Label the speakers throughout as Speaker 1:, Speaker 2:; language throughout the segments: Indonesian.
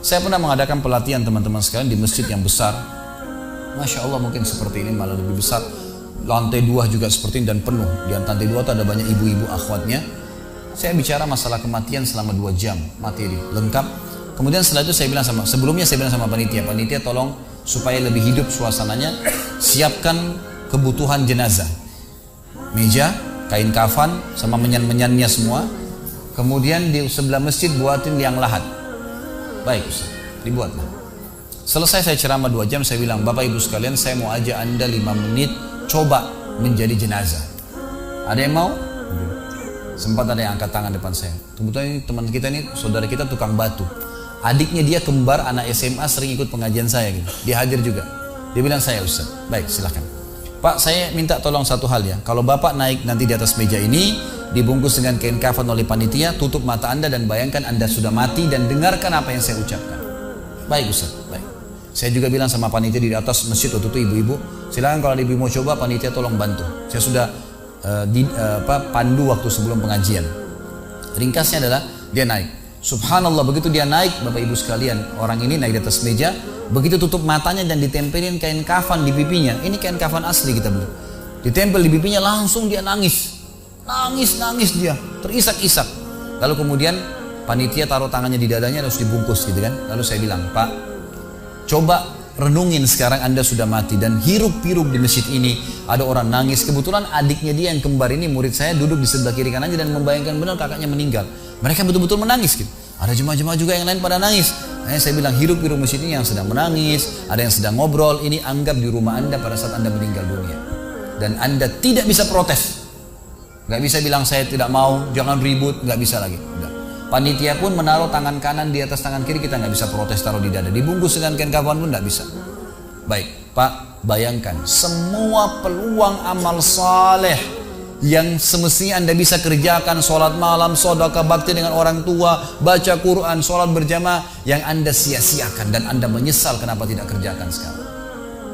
Speaker 1: Saya pernah mengadakan pelatihan teman-teman sekalian di masjid yang besar. Masya Allah, mungkin seperti ini malah lebih besar. Lantai 2 juga seperti ini dan penuh. Di lantai 2 itu ada banyak ibu-ibu akhwatnya. Saya bicara masalah kematian selama 2 jam, materi lengkap. Kemudian setelah itu sebelumnya saya bilang sama panitia tolong supaya lebih hidup suasananya, siapkan kebutuhan jenazah. Meja, kain kafan, sama menyan-menyannya semua. Kemudian di sebelah masjid buatin liang lahat. Baik Ustaz, dibuatlah. Selesai saya ceramah 2 jam, saya bilang, Bapak Ibu sekalian, saya mau ajak Anda 5 menit coba menjadi jenazah. Ada yang mau? Sempat ada yang angkat tangan depan saya. Kebetulan ini teman kita ini, saudara kita tukang batu. Adiknya dia kembar anak SMA, sering ikut pengajian saya gitu. Dia hadir juga. Dia bilang, saya Ustaz. Baik, silakan. Pak, saya minta tolong satu hal ya. Kalau Bapak naik nanti di atas meja ini, dibungkus dengan kain kafan oleh panitia, tutup mata Anda dan bayangkan Anda sudah mati dan dengarkan apa yang saya ucapkan. Baik Ustaz, baik. Saya juga bilang sama panitia di atas masjid waktu itu, ibu-ibu, silakan kalau ibu mau coba, panitia tolong bantu. Saya sudah pandu waktu sebelum pengajian. Ringkasnya adalah dia naik. Subhanallah, begitu dia naik, Bapak Ibu sekalian, orang ini naik di atas meja, begitu tutup matanya dan ditempelin kain kafan di pipinya. Ini kain kafan asli kita beli. Ditempel di pipinya, langsung dia nangis. Nangis dia, terisak-isak. Lalu kemudian panitia taruh tangannya di dadanya, harus dibungkus gitu kan. Lalu saya bilang, Pak, coba renungin sekarang Anda sudah mati dan hiruk-pikuk di masjid ini ada orang nangis. Kebetulan adiknya dia yang kembar ini murid saya duduk di sebelah kiri kanannya dan membayangkan benar kakaknya meninggal. Mereka betul-betul menangis gitu. Ada jemaah-jemaah juga yang lain pada nangis. Saya bilang hiruk-pikuk masjid ini yang sedang menangis, ada yang sedang ngobrol. Ini anggap di rumah Anda pada saat Anda meninggal dunia. Dan Anda tidak bisa protes. Gak bisa bilang saya tidak mau, jangan ribut, gak bisa lagi. Udah. Panitia pun menaruh tangan kanan di atas tangan kiri, kita nggak bisa protes taruh di dada. Dibungkus dengan kain kafan pun nggak bisa. Baik, Pak, bayangkan semua peluang amal saleh yang semestinya Anda bisa kerjakan, sholat malam, sedekah bakti dengan orang tua, baca Quran, sholat berjamaah, yang Anda sia-siakan dan Anda menyesal kenapa tidak kerjakan sekarang.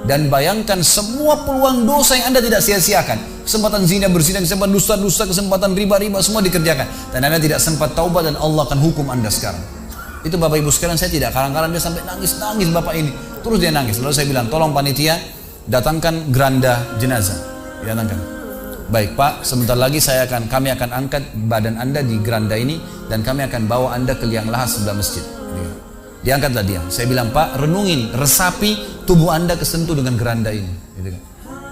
Speaker 1: Dan bayangkan semua peluang dosa yang Anda tidak sia-siakan. Kesempatan zina, berzina, kesempatan dusta-dusta, kesempatan riba-riba, semua dikerjakan. Dan Anda tidak sempat taubat dan Allah akan hukum Anda sekarang. Itu Bapak Ibu sekalian, saya tidak karang-karang dia sampai nangis-nangis Bapak ini. Terus dia nangis. Lalu saya bilang, tolong panitia datangkan geranda jenazah. Datangkan. Baik Pak, sebentar lagi kami akan angkat badan Anda di geranda ini dan kami akan bawa Anda ke liang lahat sebelah masjid. Diangkatlah dia. Saya bilang, Pak, renungin, resapi tubuh Anda kesentuh dengan geranda ini. Gitu kan.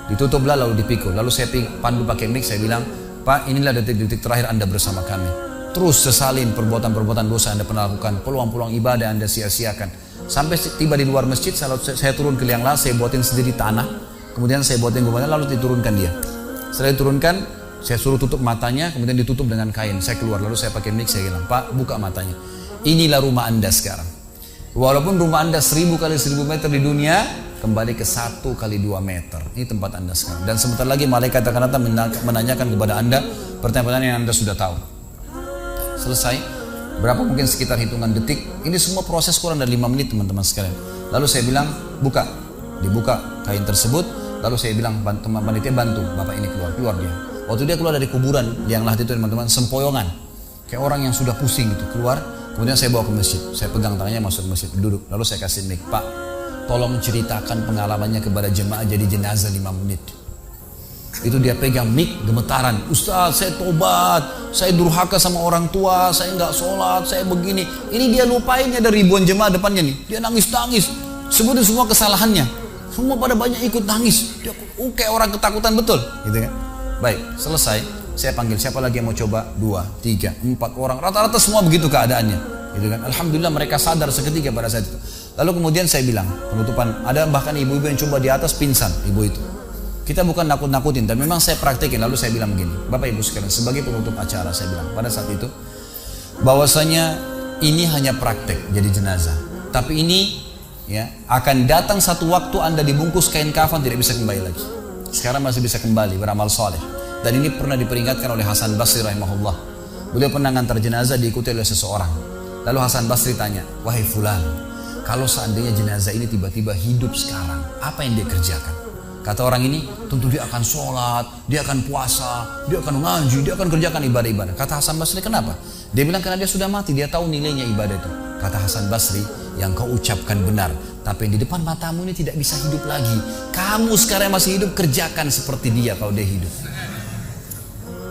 Speaker 1: Ditutuplah lalu dipikul. Lalu saya pandu pakai mic, saya bilang, Pak, inilah detik-detik terakhir Anda bersama kami. Terus sesalin perbuatan-perbuatan dosa Anda pernah lakukan, peluang-peluang ibadah Anda sia-siakan. Sampai tiba di luar masjid, saya turun ke liang lahat, saya buatin sendiri tanah. Kemudian saya buatin gubernur, lalu diturunkan dia. Setelah diturunkan, saya suruh tutup matanya, kemudian ditutup dengan kain. Saya keluar, lalu saya pakai mic, saya bilang, Pak, buka matanya. Inilah rumah Anda sekarang. Walaupun rumah Anda 1000 kali 1000 meter di dunia, kembali ke 1 kali 2 meter. Ini tempat Anda sekarang. Dan sebentar lagi malaikat akan datang menanyakan kepada Anda pertanyaan-pertanyaan yang Anda sudah tahu. Selesai. Berapa mungkin sekitar hitungan detik. Ini semua proses kurang dari 5 menit teman-teman sekalian. Lalu saya bilang, buka. Dibuka kain tersebut. Lalu saya bilang, teman panitia bantu Bapak ini keluar dia. Waktu dia keluar dari kuburan yang lahat itu teman-teman, sempoyongan. Kayak orang yang sudah pusing gitu, keluar. Kemudian saya bawa ke masjid, saya pegang tangannya masuk ke masjid, duduk. Lalu saya kasih mic, Pak, tolong ceritakan pengalamannya kepada jemaah jadi jenazah 5 menit. Itu dia pegang mic, gemetaran. Ustaz, saya tobat, saya durhaka sama orang tua, saya nggak sholat, saya begini. Ini dia lupain, ada ribuan jemaah depannya nih. Dia nangis-nangis, sebutin semua kesalahannya. Semua pada banyak ikut nangis. Dia kayak orang ketakutan betul, gitu kan? Baik, selesai. Saya panggil siapa lagi yang mau coba? 2, 3, 4 orang. Rata-rata semua begitu keadaannya. Gitu kan? Alhamdulillah mereka sadar seketika pada saat itu. Lalu kemudian saya bilang, penutupan, ada bahkan ibu-ibu yang coba di atas pingsan, ibu itu. Kita bukan nakut-nakutin, tapi memang saya praktekin. Lalu saya bilang begini, Bapak Ibu sekalian, sebagai penutup acara saya bilang pada saat itu, bahwasanya ini hanya praktek jadi jenazah. Tapi ini ya akan datang satu waktu Anda dibungkus kain kafan tidak bisa kembali lagi. Sekarang masih bisa kembali beramal soleh. Dan ini pernah diperingatkan oleh Hasan Basri rahimahullah. Beliau pernah ngantar jenazah diikuti oleh seseorang. Lalu Hasan Basri tanya, wahai fulan, kalau seandainya jenazah ini tiba-tiba hidup sekarang, apa yang dia kerjakan? Kata orang ini, tentu dia akan sholat, dia akan puasa, dia akan ngaji, dia akan kerjakan ibadah-ibadah. Kata Hasan Basri, kenapa? Dia bilang karena dia sudah mati, dia tahu nilainya ibadah itu. Kata Hasan Basri, yang kau ucapkan benar, tapi yang di depan matamu ini tidak bisa hidup lagi. Kamu sekarang masih hidup, kerjakan seperti dia kalau dia hidup.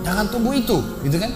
Speaker 1: Jangan tunggu itu, gitu kan?